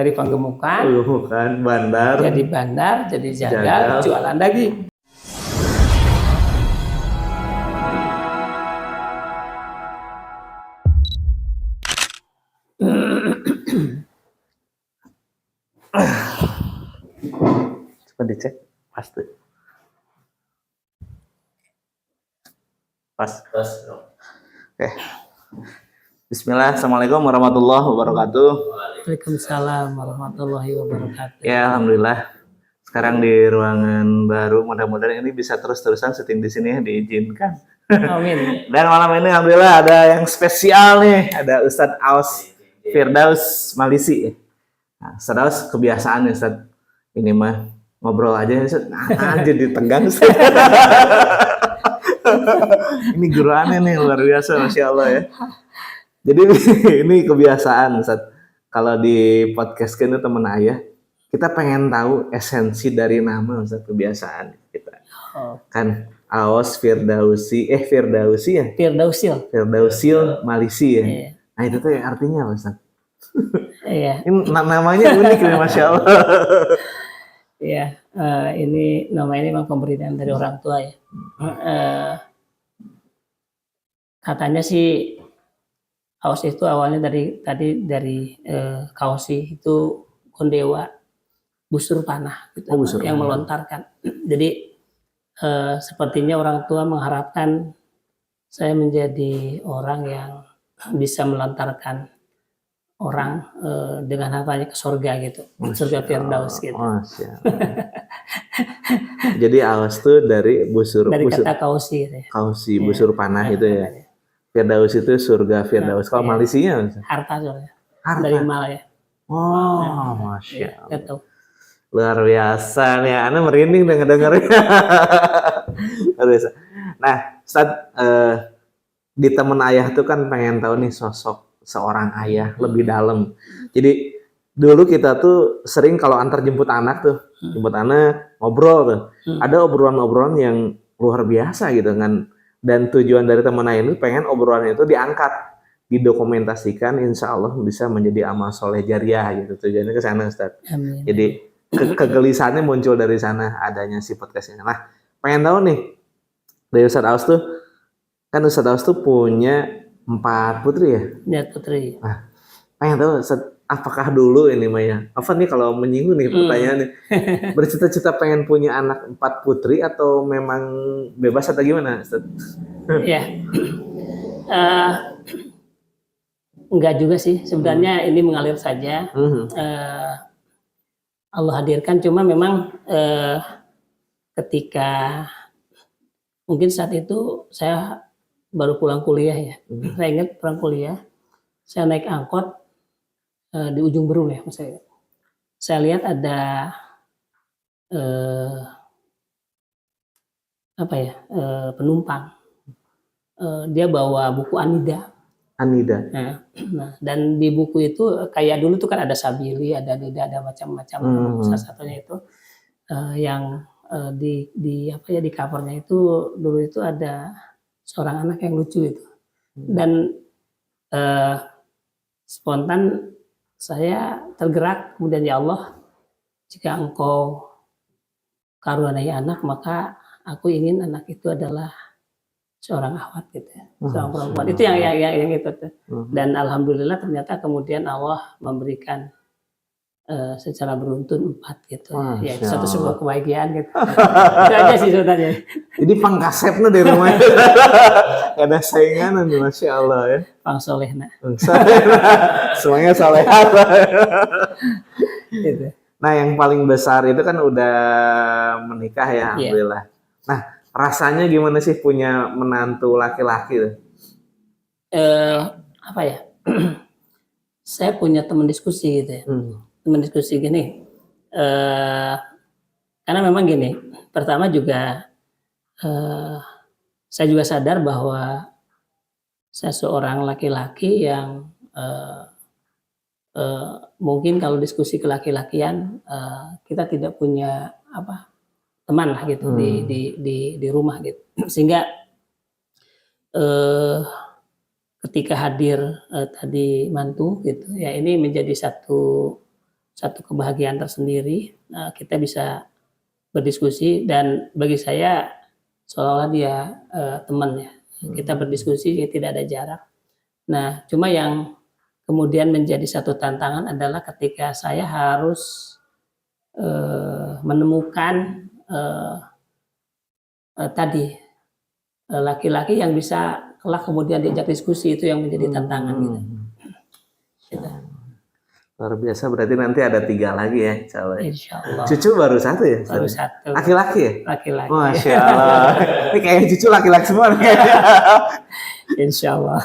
Dari penggemukan bandar, jadi bandar, jadi jagal, jualan daging. Coba dicek, pasti. Pas. Oke. Bismillah, Assalamualaikum warahmatullahi wabarakatuh. Waalaikumsalam warahmatullahi wabarakatuh. Ya, alhamdulillah. Sekarang di ruangan baru, mudah-mudahan ini bisa terus-terusan syuting di sini ya, diizinkan. Amin. Dan malam ini alhamdulillah ada yang spesial nih, ada Ustadz Aos Firdaus Malisi. Nah, Ustadz Aos kebiasaan nih Ustadz, ini mah ngobrol aja Ustadz, jadi tegang Ustadz. Ini guru aneh nih, luar biasa, Masya Allah ya. Jadi ini kebiasaan Ustadz, kalau di podcast itu temen ayah, kita pengen tahu esensi dari nama Ustadz, kebiasaan kita. Kan Aos Firdausi ya? Firdausil Malisi ya. Iya. Nah itu tuh artinya apa Ustadz? Iya. Ini namanya unik nih, Masya Allah. Iya, ini nama ini memang pemberian dari orang tua ya. Katanya sih Aos itu awalnya dari Kausi itu kondewa busur panah gitu, yang melontarkan. Jadi sepertinya orang tua mengharapkan saya menjadi orang yang bisa melontarkan orang dengan hafalnya ke surga gitu, surga Firdaus gitu. Jadi Aos itu dari busur, kata Kausi gitu ya. Kausi, busur panah itu ya. Firdaus itu surga Firdaus. Kalau malisinya harta soalnya. Harta. Dari mal ya. Oh, Masya Allah. Luar biasa nih, Ana merinding dengar-dengarnya. Luar biasa. Nah, Ustadz, di temen ayah tuh kan pengen tahu nih sosok seorang ayah lebih dalam. Jadi dulu kita tuh sering kalau antar jemput anak tuh, jemput anak ngobrol tuh. Ada obrolan-obrolan yang luar biasa gitu kan. Dan tujuan dari teman ayah ini pengen obrolan itu diangkat, didokumentasikan, insya Allah bisa menjadi amal soleh jariah gitu. Tujuannya ke sana Ustadz. Amin. Jadi kegelisahannya muncul dari sana adanya si podcast ini. Nah, pengen tahu nih dari Ustadz Aos tuh, kan Ustadz Aos tuh punya 4 putri ya? 4 putri. Nah, pengen tahu Ustadz, apakah dulu ini Maya? Apa nih kalau menyinggung nih pertanyaannya? Bercita-cita pengen punya anak 4 putri atau memang bebas atau gimana Ustadz? Ya, enggak juga sih. Sebenarnya ini mengalir saja. Allah hadirkan, cuma memang ketika mungkin saat itu saya baru pulang kuliah ya. Saya ingat pulang kuliah, saya naik angkot di ujung Berung ya, maksudnya. Saya lihat ada penumpang. Dia bawa buku Anida. Nah, dan di buku itu kayak dulu tuh kan ada Sabili, ada Nida, ada macam-macam. Salah satunya itu yang di covernya itu dulu itu ada seorang anak yang lucu itu. Dan spontan saya tergerak, kemudian ya Allah, jika Engkau karuniai anak, maka aku ingin anak itu adalah seorang akhwat gitu ya, seorang perempuan. Itu yang itu tuh. Dan alhamdulillah ternyata kemudian Allah memberikan secara beruntun 4 gitu. Ya, itu satu sebuah kebahagiaan gitu. Itu aja sih sebenarnya. Jadi pangkasepnya di rumah itu. Ada saingan nih, Masya Allah ya. Pang solehna. Semuanya soleh. Gitu. Nah, yang paling besar itu kan udah menikah ya, alhamdulillah. Nah, rasanya gimana sih punya menantu laki-laki tuh? Apa ya? Saya punya teman diskusi gitu ya. Teman diskusi gini. Karena memang gini, pertama juga saya juga sadar bahwa saya seorang laki-laki yang mungkin kalau diskusi kelaki-lakian kita tidak punya teman lah gitu di rumah gitu, sehingga ketika hadir tadi mantu gitu ya, ini menjadi satu kebahagiaan tersendiri. Kita bisa berdiskusi dan bagi saya seolah-olah dia teman ya. Kita berdiskusi tidak ada jarak. Nah, cuma yang kemudian menjadi satu tantangan adalah ketika saya harus menemukan tadi laki-laki yang bisa kelak kemudian diajak diskusi, itu yang menjadi tantangan gitu. Luar biasa, berarti nanti ada 3 lagi ya, Insya Allah. Cucu baru 1 ya? Baru 1. Laki-laki ya? Laki-laki. Masya Allah. Ini kayak cucu laki-laki semua. Insya Allah.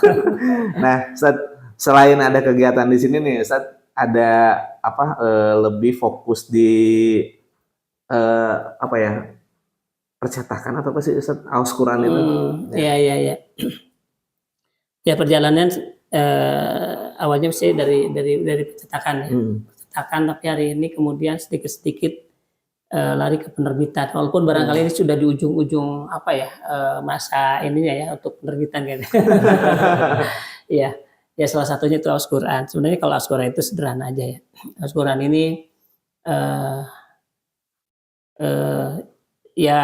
Nah, Ustaz, selain ada kegiatan di sini nih, Ustaz, ada apa lebih fokus di apa ya, percetakan atau apa sih Ustaz, Aus Quran itu? Iya. Ya perjalanan awalnya sih dari percetakan ya. Percetakan, tapi hari ini kemudian sedikit lari ke penerbitan. Walaupun barangkali ini sudah di ujung-ujung apa ya masa ininya ya untuk penerbitan gitu. Iya. Ya salah satunya itu Aus Quran. Sebenarnya kalau Aus Quran itu sederhana aja ya. Aus Quran ini ya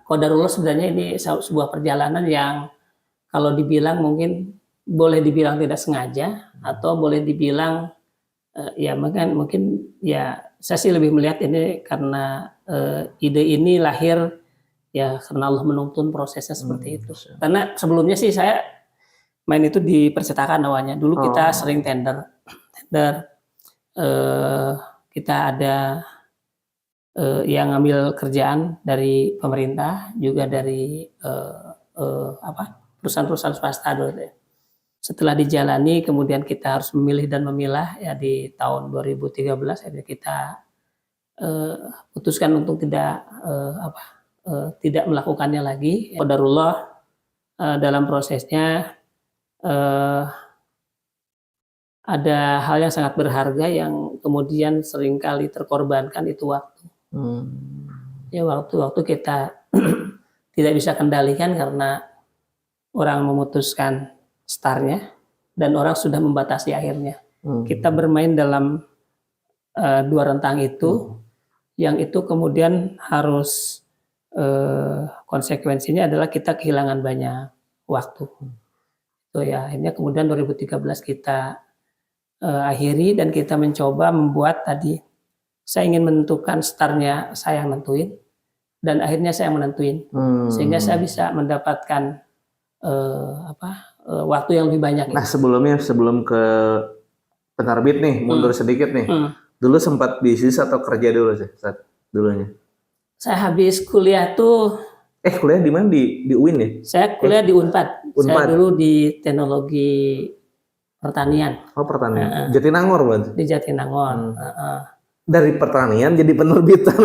qadarullah, sebenarnya ini sebuah perjalanan yang kalau dibilang mungkin boleh dibilang tidak sengaja atau boleh dibilang ya mungkin ya saya sih lebih melihat ini karena ide ini lahir ya karena Allah menuntun prosesnya seperti itu. Karena sebelumnya sih saya main itu di percetakan awalnya. Dulu kita sering tender kita ada yang ngambil kerjaan dari pemerintah, juga dari perusahaan-perusahaan swasta dulu ya. Setelah dijalani kemudian kita harus memilih dan memilah ya, di tahun 2013 akhirnya kita putuskan untuk tidak melakukannya lagi. Qadarullah dalam prosesnya ada hal yang sangat berharga yang kemudian seringkali terkorbankan, itu waktu. Ya waktu kita tidak bisa kendalikan karena orang memutuskan startnya dan orang sudah membatasi akhirnya. Kita bermain dalam 2 rentang itu, yang itu kemudian harus konsekuensinya adalah kita kehilangan banyak waktu. Itu ya, akhirnya kemudian 2013 kita akhiri dan kita mencoba membuat tadi, saya ingin menentukan startnya saya yang nentuin dan akhirnya saya yang menentuin, sehingga saya bisa mendapatkan waktu yang lebih banyak. Nah sebelum ke penerbit nih, mundur sedikit nih. Dulu sempat bisnis atau kerja dulu sih saat dulunya? Saya habis kuliah tuh. Kuliah di mana, di UIN ya? Saya kuliah di Unpad. Saya dulu di teknologi pertanian. Oh pertanian. Jatinangor berarti? Di Jatinangor. Dari pertanian jadi penerbitan.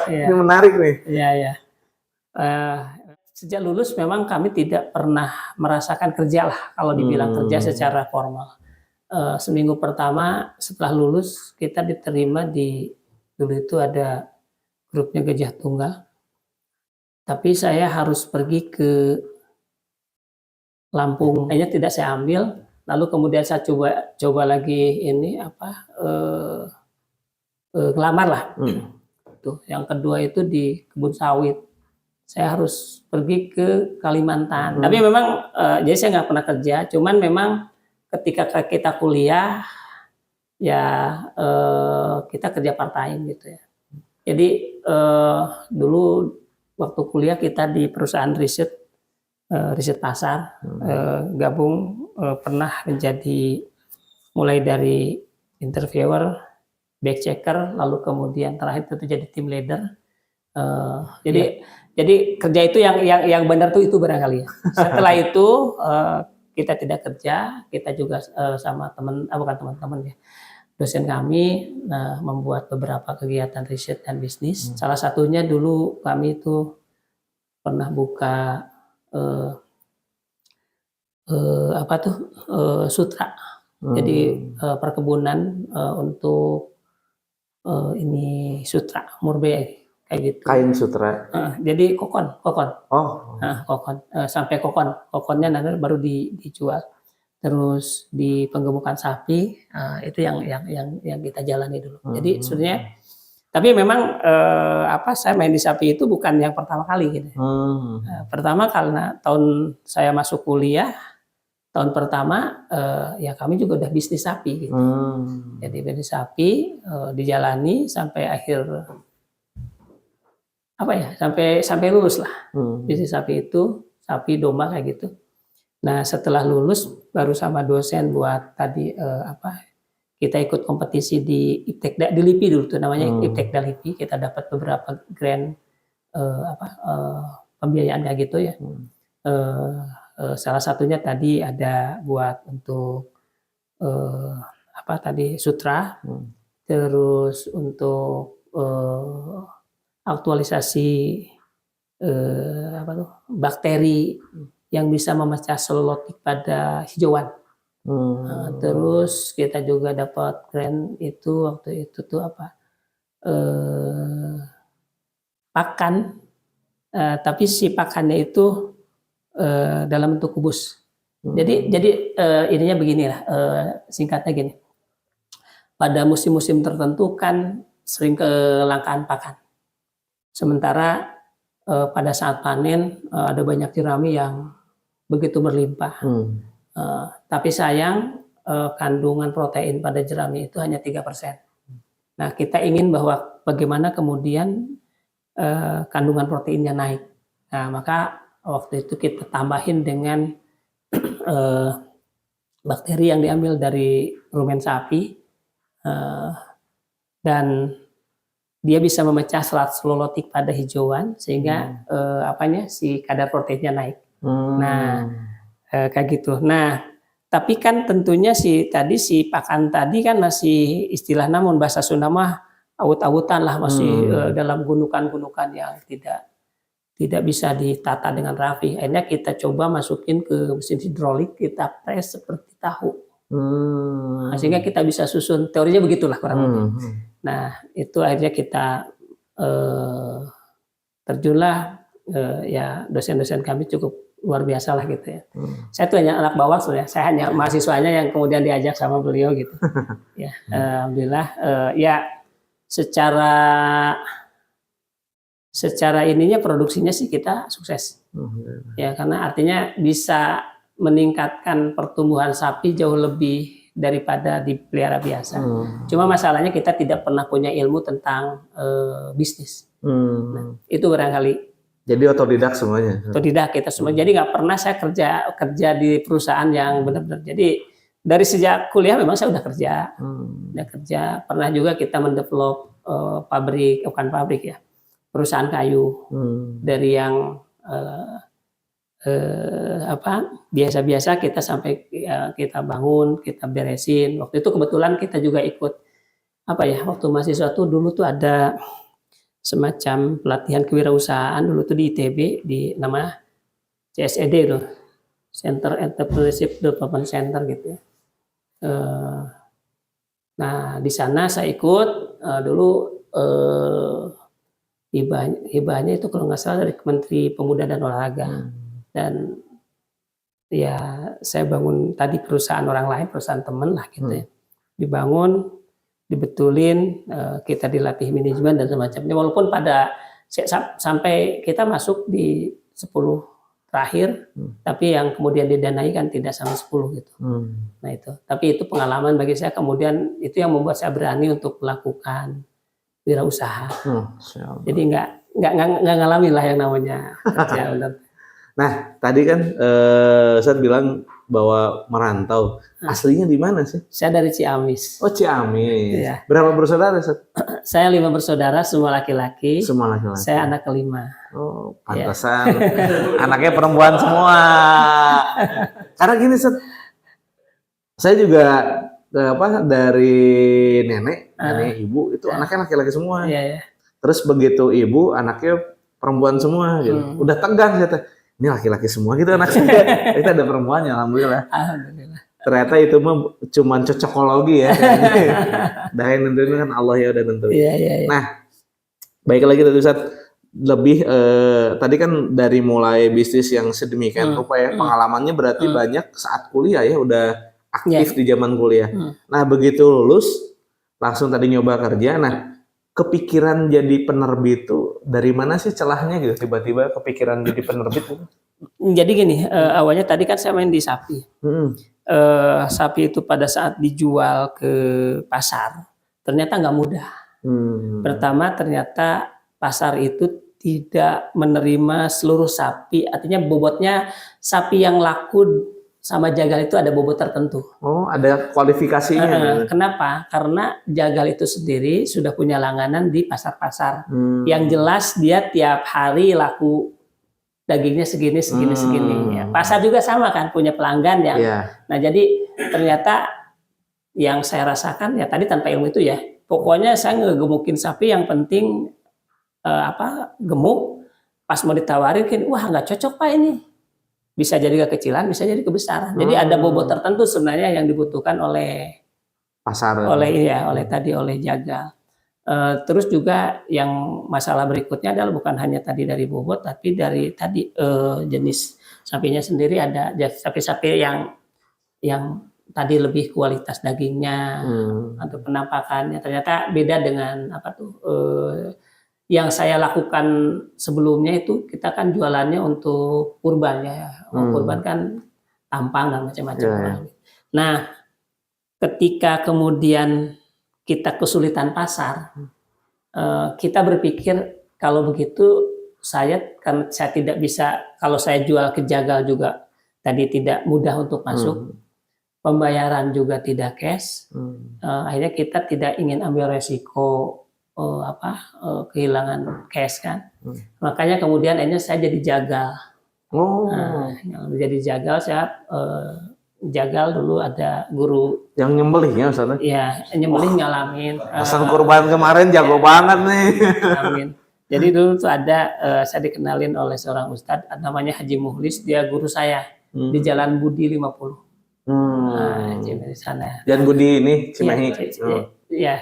Ini menarik nih. Iya. Sejak lulus memang kami tidak pernah merasakan kerja lah, kalau dibilang kerja secara formal. Seminggu pertama setelah lulus kita diterima dulu itu ada grupnya Gajah Tunggal. Tapi saya harus pergi ke Lampung, akhirnya tidak saya ambil. Lalu kemudian saya coba lagi ini ngelamar lah. Tuh, yang kedua itu di kebun sawit. Saya harus pergi ke Kalimantan. Tapi memang jadi saya nggak pernah kerja. Cuman memang ketika kita kuliah ya kita kerja part time gitu ya. Jadi dulu waktu kuliah kita di perusahaan riset pasar, gabung, pernah menjadi mulai dari interviewer, back checker, lalu kemudian terakhir itu jadi team leader. Jadi kerja itu yang benar tuh itu barangkali ya. Setelah itu kita tidak kerja, kita juga sama bukan teman-teman ya, dosen kami membuat beberapa kegiatan riset dan bisnis. Salah satunya dulu kami itu pernah buka sutra. Jadi perkebunan untuk ini sutra murbei kayak gitu. Kain sutra. Jadi kokon. Oh. Kokon sampai kokonnya nanti baru dijual. terus di penggemukan sapi, itu yang kita jalani dulu. Jadi sebenarnya, tapi memang saya main di sapi itu bukan yang pertama kali gitu. Pertama karena tahun saya masuk kuliah, tahun pertama ya kami juga udah bisnis sapi gitu. Jadi bisnis sapi dijalani sampai akhir sampai lulus lah. Bisnis sapi itu, sapi domba kayak gitu. Nah, setelah lulus baru sama dosen buat tadi kita ikut kompetisi di Iptekda di LIPI dulu tuh namanya Iptekda LIPI. Kita dapat beberapa grant pembiayaan kayak gitu ya. Salah satunya tadi ada buat untuk sutra, terus untuk aktualisasi bakteri yang bisa memecah selulotik pada hijauan. Terus kita juga dapat grant itu waktu itu tuh pakan, tapi si pakannya itu dalam bentuk kubus. Jadi ininya beginilah, singkatnya gini. Pada musim-musim tertentu kan sering kelangkaan pakan. Sementara pada saat panen ada banyak jerami yang begitu berlimpah. Tapi sayang kandungan protein pada jerami itu hanya 3%. Nah, kita ingin bahwa bagaimana kemudian kandungan proteinnya naik. Nah, maka waktu itu kita tambahin dengan bakteri yang diambil dari rumen sapi, dan dia bisa memecah serat selulotik pada hijauan sehingga si kadar proteinnya naik. Nah, kayak gitu. Nah, tapi kan tentunya si pakan tadi kan masih istilah namun bahasa Sunda mah awut-awutan lah, masih dalam gundukan-gundukan yang tidak bisa ditata dengan rapi. Akhirnya kita coba masukin ke mesin hidrolik, kita press seperti tahu. Sehingga kita bisa susun, teorinya begitulah kurang lebih. Nah, itu akhirnya kita terjunlah, ya dosen-dosen kami cukup luar biasa lah gitu ya. Saya tuh hanya anak bawah ya, saya hanya mahasiswanya yang kemudian diajak sama beliau gitu. Ya, alhamdulillah ya secara ininya produksinya sih kita sukses. Ya, karena artinya bisa meningkatkan pertumbuhan sapi jauh lebih daripada dipelihara biasa. Cuma masalahnya kita tidak pernah punya ilmu tentang bisnis. Nah, itu barangkali. Jadi otodidak semuanya. Otodidak kita semua. Jadi nggak pernah saya kerja di perusahaan yang benar-benar. Jadi dari sejak kuliah memang saya udah kerja. Pernah juga kita mendevelop perusahaan kayu dari yang biasa-biasa kita sampai kita bangun, kita beresin. Waktu itu kebetulan kita juga ikut waktu mahasiswa tuh dulu tuh ada semacam pelatihan kewirausahaan dulu tuh di ITB, di nama CSED itu, Center Entrepreneurship Development Center gitu ya. Nah, di sana saya ikut dulu, hibahnya itu kalau nggak salah dari Kementerian Pemuda dan Olahraga. Dan ya saya bangun tadi perusahaan orang lain, perusahaan teman lah gitu ya. Dibangun, dibetulin, kita dilatih manajemen dan semacamnya. Walaupun sampai kita masuk di 10 terakhir, tapi yang kemudian didanai kan tidak sampai 10 gitu. Nah itu. Tapi itu pengalaman bagi saya, kemudian itu yang membuat saya berani untuk melakukan wirausaha. Jadi nggak ngalamin lah yang namanya kerja. Nah, tadi kan Ustadz bilang bahwa merantau. Aslinya di mana sih? Saya dari Ciamis. Oh, Ciamis. Iya. Berapa bersaudara, Ustadz? Saya 5 bersaudara, semua laki-laki. Semua laki-laki. Saya anak kelima. Oh, pantesan. Anaknya perempuan semua. Karena gini, Ustadz. Saya juga dari nenek ibu itu anaknya laki-laki semua. Iya. Terus begitu ibu anaknya perempuan semua gitu. Udah tegang gitu. Ini laki-laki semua gitu anaknya. Itu ada perempuannya, alhamdulillah. Alhamdulillah. Ternyata itu mah cuma cocokologi ya. Dah yang nentuin kan Allah ya udah nentuin. Iya. Nah, baik lagi tadi Ustadz, lebih tadi kan dari mulai bisnis yang sedemikian rupa ya, pengalamannya berarti banyak saat kuliah ya, udah aktif di zaman kuliah. Nah begitu lulus langsung tadi nyoba kerja. Nah kepikiran jadi penerbit itu dari mana sih celahnya gitu, tiba-tiba kepikiran jadi penerbit gitu? Jadi gini, awalnya tadi kan saya main di Sapi. Sapi itu pada saat dijual ke pasar ternyata nggak mudah. Pertama ternyata pasar itu tidak menerima seluruh sapi, artinya bobotnya sapi yang laku sama jagal itu ada bobot tertentu. Oh, ada kualifikasinya. Kenapa? Karena jagal itu sendiri sudah punya langganan di pasar-pasar. Yang jelas dia tiap hari laku dagingnya segini. Ya. Pasar juga sama kan, punya pelanggan yang. Nah jadi ternyata yang saya rasakan ya tadi tanpa ilmu itu ya, pokoknya saya ngegemukin sapi yang penting gemuk, pas mau ditawarin wah nggak cocok Pak ini, bisa jadi kekecilan, bisa jadi kebesaran. Jadi ada bobot tertentu sebenarnya yang dibutuhkan oleh pasar, oleh jagal. Terus juga yang masalah berikutnya adalah bukan hanya tadi dari bobot, tapi dari tadi jenis sapinya sendiri, ada sapi-sapi yang tadi lebih kualitas dagingnya atau penampakannya ternyata beda dengan yang saya lakukan sebelumnya. Itu kita kan jualannya untuk kurban ya, kurban kan tampang dan macam-macam. Nah, ketika kemudian kita kesulitan pasar, kita berpikir kalau begitu karena saya tidak bisa, kalau saya jual ke jagal juga tadi tidak mudah untuk masuk, pembayaran juga tidak cash, akhirnya kita tidak ingin ambil resiko kehilangan cash kan. Makanya kemudian akhirnya saya jadi jagal. Jadi jagal, saya jagal dulu ada guru yang nyembelihnya Ustaz. Iya, nyembelih ngalamin. Pesan kurban kemarin jago banget nih. Ngalamin. Jadi dulu tuh ada saya dikenalin oleh seorang ustadz namanya Haji Muhlis, dia guru saya di Jalan Budi 50. Di sana. Jalan Budi ini Cimahi. Iya.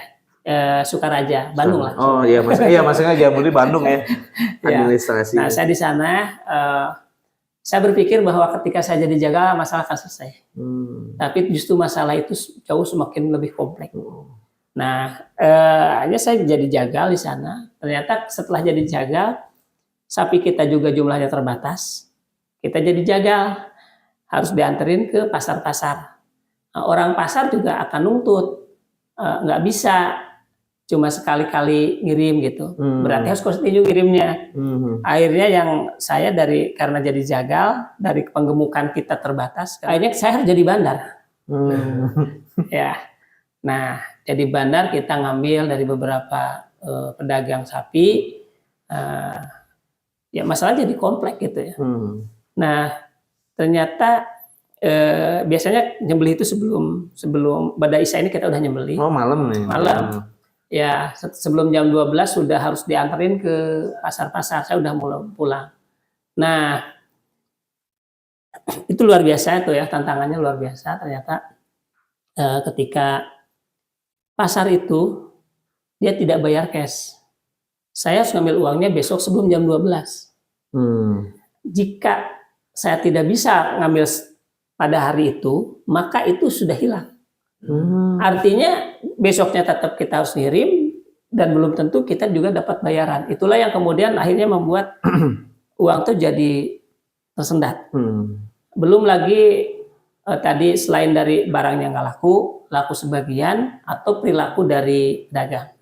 Sukaraja, Bandung lah. Oh iya, maksudnya Jalan Budi Bandung ya. Administrasi. Nah, saya di sana saya berpikir bahwa ketika saya jadi jagal masalah akan selesai. Tapi justru masalah itu jauh semakin lebih kompleks. Nah, hanya saya jadi jagal di sana. Ternyata setelah jadi jagal, sapi kita juga jumlahnya terbatas. Kita jadi jagal, harus dianterin ke pasar-pasar. Nah, orang pasar juga akan nuntut, nggak bisa cuma sekali-kali ngirim gitu, berarti harus continue ngirimnya. Akhirnya yang saya karena jadi jagal, dari penggemukan kita terbatas, akhirnya saya harus jadi bandar. Ya, nah jadi bandar kita ngambil dari beberapa pedagang sapi, ya masalah jadi kompleks gitu ya. Nah ternyata biasanya nyembelih itu sebelum pada Isya ini kita udah nyembelih. Oh malam nih. Malam. Ya, sebelum jam 12 sudah harus diantarin ke pasar-pasar. Saya udah mulai pulang. Nah, itu luar biasa itu ya, tantangannya luar biasa. Ternyata ketika pasar itu dia tidak bayar cash. Saya harus ngambil uangnya besok sebelum jam 12. Jika saya tidak bisa ngambil pada hari itu, maka itu sudah hilang. Artinya besoknya tetap kita harus ngirim dan belum tentu kita juga dapat bayaran. Itulah yang kemudian akhirnya membuat uang itu jadi tersendat. Belum lagi tadi selain dari barang yang nggak laku sebagian atau perilaku dari dagang.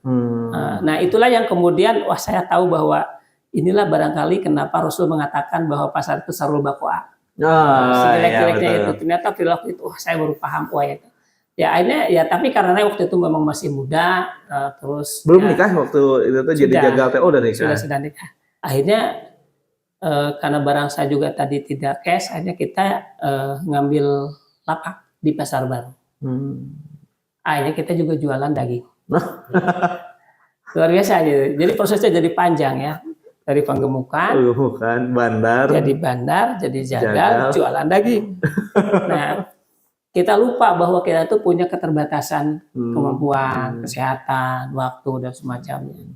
Nah itulah yang kemudian saya tahu bahwa inilah barangkali kenapa Rasul mengatakan bahwa pasar itu sarul bakoa. Jelek-jeleknya itu ternyata perilaku itu saya baru paham itu. Ya akhirnya ya, tapi karena waktu itu memang masih muda, terus belum nikah waktu itu tuh jadi jagal TO udah nikah. Sudah nikah. Akhirnya karena barang saya juga tadi tidak cash, akhirnya kita ngambil lapak di Pasar Baru. Akhirnya kita juga jualan daging. Luar biasa gitu. Jadi prosesnya jadi panjang ya. Dari penggemukan, bandar, jadi jagal, jualan daging. Nah, kita lupa bahwa kita tuh punya keterbatasan kemampuan, kesehatan, waktu dan semacamnya.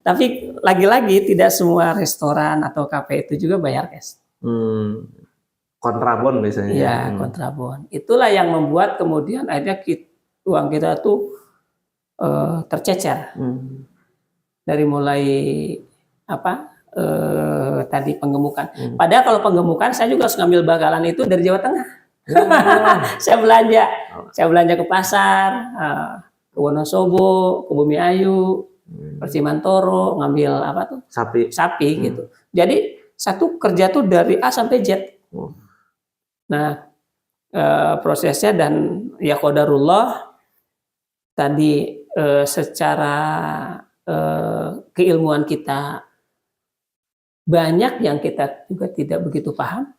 Tapi lagi-lagi tidak semua restoran atau kafe itu juga bayar cash. Kontrabon biasanya. Iya, kontrabon. Itulah yang membuat kemudian akhirnya uang kita tuh tercecer. Dari mulai tadi penggemukan. Padahal kalau penggemukan saya juga harus ngambil bakalan itu dari Jawa Tengah. Saya belanja ke pasar, ke Wonosobo, ke Bumi Ayu, Persimantoro, ngambil sapi gitu. Jadi satu kerja tuh dari A sampai Z. Nah, prosesnya dan ya qadarullah tadi secara keilmuan kita banyak yang kita juga tidak begitu paham.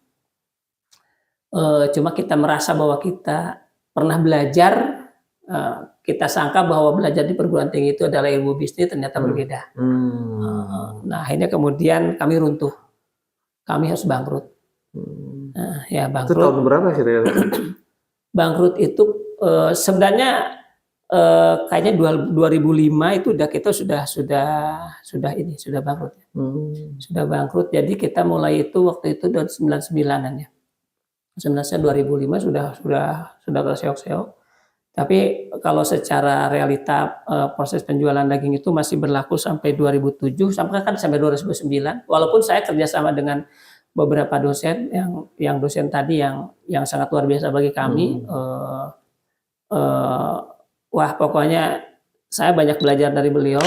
Cuma kita merasa bahwa kita pernah belajar, kita sangka bahwa belajar di perguruan tinggi itu adalah ilmu bisnis, ternyata berbeda. Nah, akhirnya kemudian kami runtuh, kami harus bangkrut. Ya bangkrut. Itu tahun berapa sih? Bangkrut itu sebenarnya kayaknya 2005 itu kita sudah bangkrut. Sudah bangkrut. Jadi kita mulai itu waktu itu 99-an ya. Sebenarnya 2005 sudah terseok-seok. Tapi kalau secara realita proses penjualan daging itu masih berlaku sampai 2007 sampai 2009. Walaupun saya kerjasama dengan beberapa dosen yang dosen tadi yang sangat luar biasa bagi kami. Wah, pokoknya saya banyak belajar dari beliau.